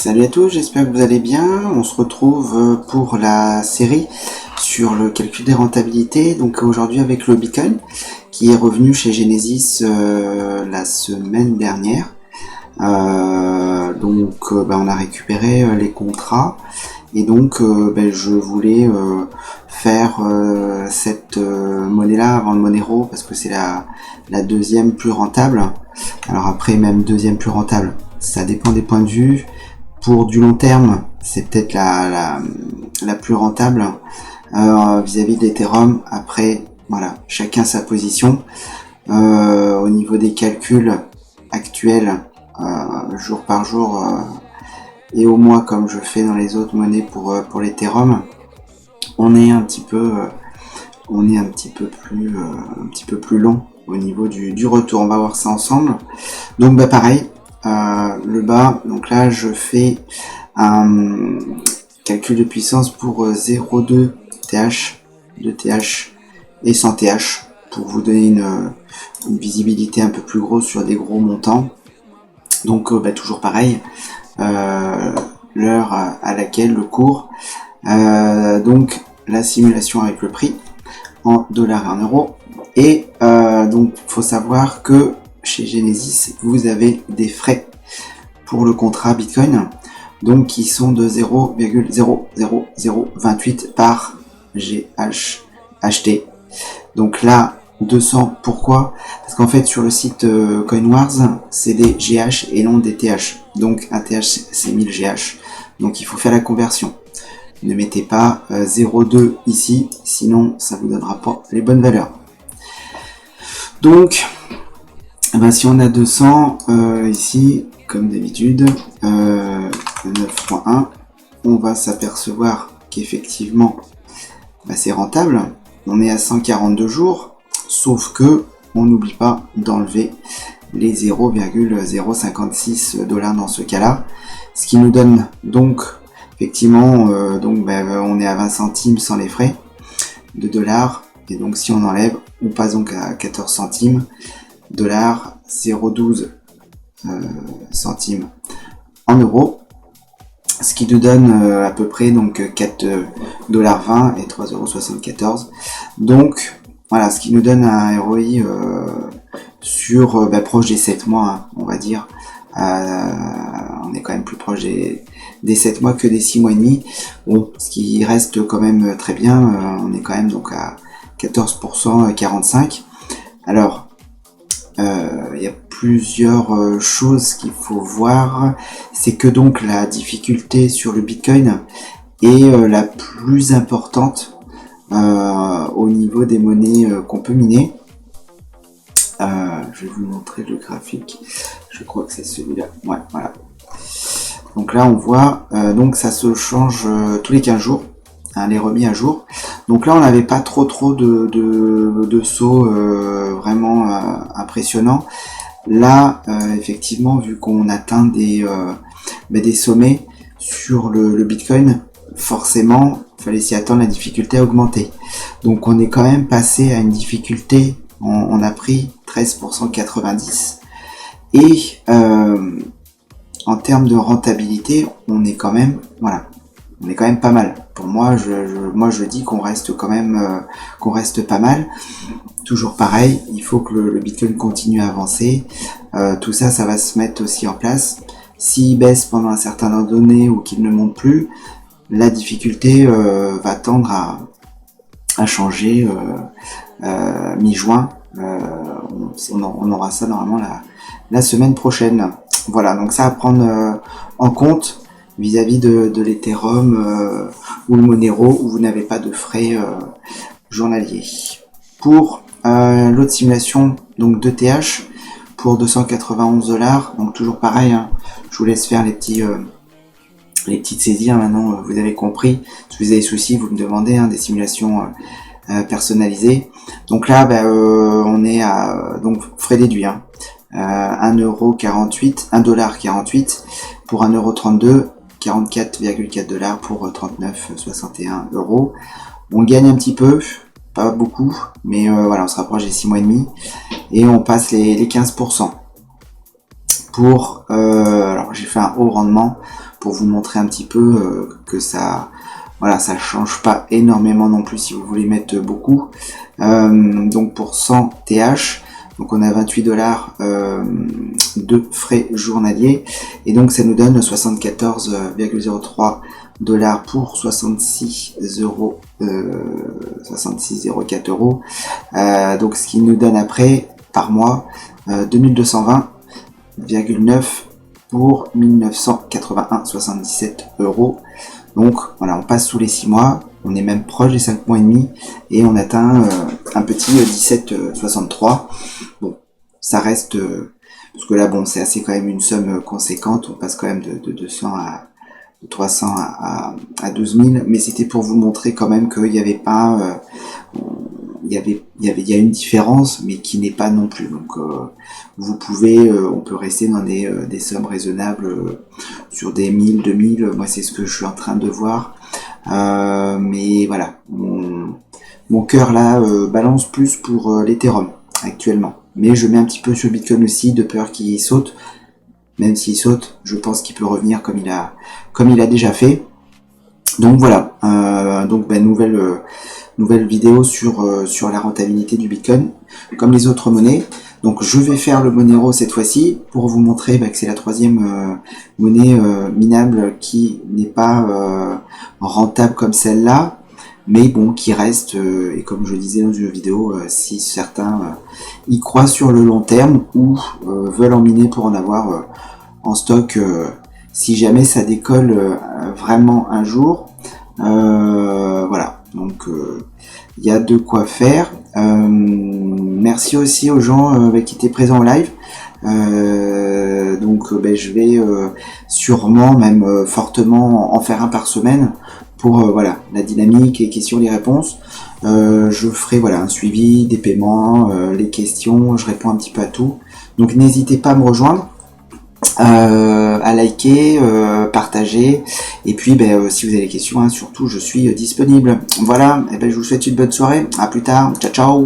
Salut à tous, j'espère que vous allez bien. On se retrouve pour la série sur le calcul des rentabilités. Donc aujourd'hui avec le Bitcoin qui est revenu chez Genesis la semaine dernière. On a récupéré les contrats et donc je voulais faire cette monnaie-là avant le Monero parce que c'est la deuxième plus rentable. Alors après même deuxième plus rentable, ça dépend des points de vue. Pour du long terme, c'est peut-être la plus rentable vis-à-vis de l'Ethereum. Après, voilà, chacun sa position. Au niveau des calculs actuels, jour par jour et au mois, comme je fais dans les autres monnaies pour l'Ethereum, on est un petit peu plus long au niveau du retour. On va voir ça ensemble. Donc pareil. Le bas, donc là je fais un calcul de puissance pour 0,2 TH, 2 TH et 100 TH pour vous donner une visibilité un peu plus grosse sur des gros montants. Donc toujours pareil, l'heure à laquelle le cours, donc la simulation avec le prix en dollars et en euros. Et donc faut savoir que chez Genesis, vous avez des frais pour le contrat Bitcoin, donc qui sont de 0,00028 par GH acheté. Donc là, 200, pourquoi? Parce qu'en fait, sur le site CoinWars, c'est des GH et non des TH. Donc un TH, c'est 1000 GH. Donc il faut faire la conversion. Ne mettez pas 0,2 ici, sinon ça vous donnera pas les bonnes valeurs. Donc, si on a 200 ici, comme d'habitude, 9.1, on va s'apercevoir qu'effectivement c'est rentable. On est à 142 jours, sauf que on n'oublie pas d'enlever les 0,056 $ dans ce cas-là, ce qui nous donne donc effectivement on est à 20 centimes sans les frais de dollars, et donc si on enlève, on passe donc à 14 centimes dollars, 0,12 centimes en euros, ce qui nous donne à peu près donc 4,20 $ et 3,74 €. Donc voilà, ce qui nous donne un ROI sur proche des 7 mois, hein, on va dire. On est quand même plus proche des 7 mois que des 6 mois et demi. Bon, ce qui reste quand même très bien, on est quand même donc à 14%, 45. Alors, il y a plusieurs choses qu'il faut voir. C'est que donc la difficulté sur le Bitcoin est la plus importante au niveau des monnaies qu'on peut miner. Je vais vous montrer le graphique. Je crois que c'est celui-là. Ouais, voilà. Donc là, on voit, donc ça se change tous les 15 jours. Hein, les remis à jour. Donc là, on n'avait pas trop de sauts vraiment impressionnants. Là, effectivement, vu qu'on atteint des sommets sur le Bitcoin, forcément, il fallait s'y attendre, la difficulté a augmenté. Donc on est quand même passé à une difficulté, on a pris 13% 90. Et en termes de rentabilité, on est quand même, on est quand même pas mal. Pour moi, je dis qu'on reste quand même, qu'on reste pas mal. Toujours pareil, il faut que le Bitcoin continue à avancer. Tout ça, ça va se mettre aussi en place. S'il baisse pendant un certain temps donné ou qu'il ne monte plus, la difficulté va tendre à changer mi-juin. On aura ça normalement la semaine prochaine. Voilà, donc ça à prendre en compte vis-à-vis de l'Ethereum ou le Monero, où vous n'avez pas de frais journaliers. Pour l'autre simulation, donc 2 TH pour 291 $, donc toujours pareil, hein, je vous laisse faire les petites saisies, hein, maintenant vous avez compris. Si vous avez des soucis, vous me demandez, hein, des simulations personnalisées. Donc là, on est à donc frais déduits, hein, 1,48 $, pour 1,32 €, 44,4 $ pour 39,61 €. On gagne un petit peu, pas beaucoup, mais voilà, on se rapproche des 6 mois et demi et on passe les 15% pour alors j'ai fait un haut rendement pour vous montrer un petit peu que ça voilà, ça change pas énormément non plus si vous voulez mettre beaucoup. Donc pour 100 TH, donc on a 28 dollars de frais journaliers et donc ça nous donne 74,03 dollars pour 66,04 euros. Donc ce qui nous donne après par mois 2220,9 pour 1981,77 euros. Donc voilà, on passe sous les 6 mois, on est même proche des 5 mois et demi et on atteint un petit 17,63. Bon, ça reste parce que là bon, c'est assez quand même une somme conséquente, on passe quand même de 200 à de 300 à 12 000, mais c'était pour vous montrer quand même qu'il n'y avait pas il y a une différence, mais qui n'est pas non plus. Donc, vous pouvez, on peut rester dans des sommes raisonnables sur des 1000, 2000. Moi, c'est ce que je suis en train de voir. Mais voilà, mon cœur là balance plus pour l'Ethereum actuellement. Mais je mets un petit peu sur Bitcoin aussi, de peur qu'il saute. Même s'il saute, je pense qu'il peut revenir comme il a déjà fait. Donc voilà. Donc nouvelle vidéo sur la rentabilité du Bitcoin, comme les autres monnaies. Donc je vais faire le Monero cette fois-ci pour vous montrer que c'est la troisième monnaie minable qui n'est pas rentable comme celle-là, mais bon, qui reste, et comme je disais dans une vidéo, si certains y croient sur le long terme ou veulent en miner pour en avoir en stock si jamais ça décolle vraiment un jour. Voilà, donc il y a de quoi faire. Merci aussi aux gens qui étaient présents au live. Donc je vais sûrement, même fortement, en faire un par semaine pour voilà, la dynamique, les questions, les réponses. Je ferai voilà, un suivi des paiements, les questions, je réponds un petit peu à tout. Donc n'hésitez pas à me rejoindre. À liker, partager, et puis si vous avez des questions, surtout je suis disponible. Voilà, et je vous souhaite une bonne soirée, à plus tard, ciao ciao.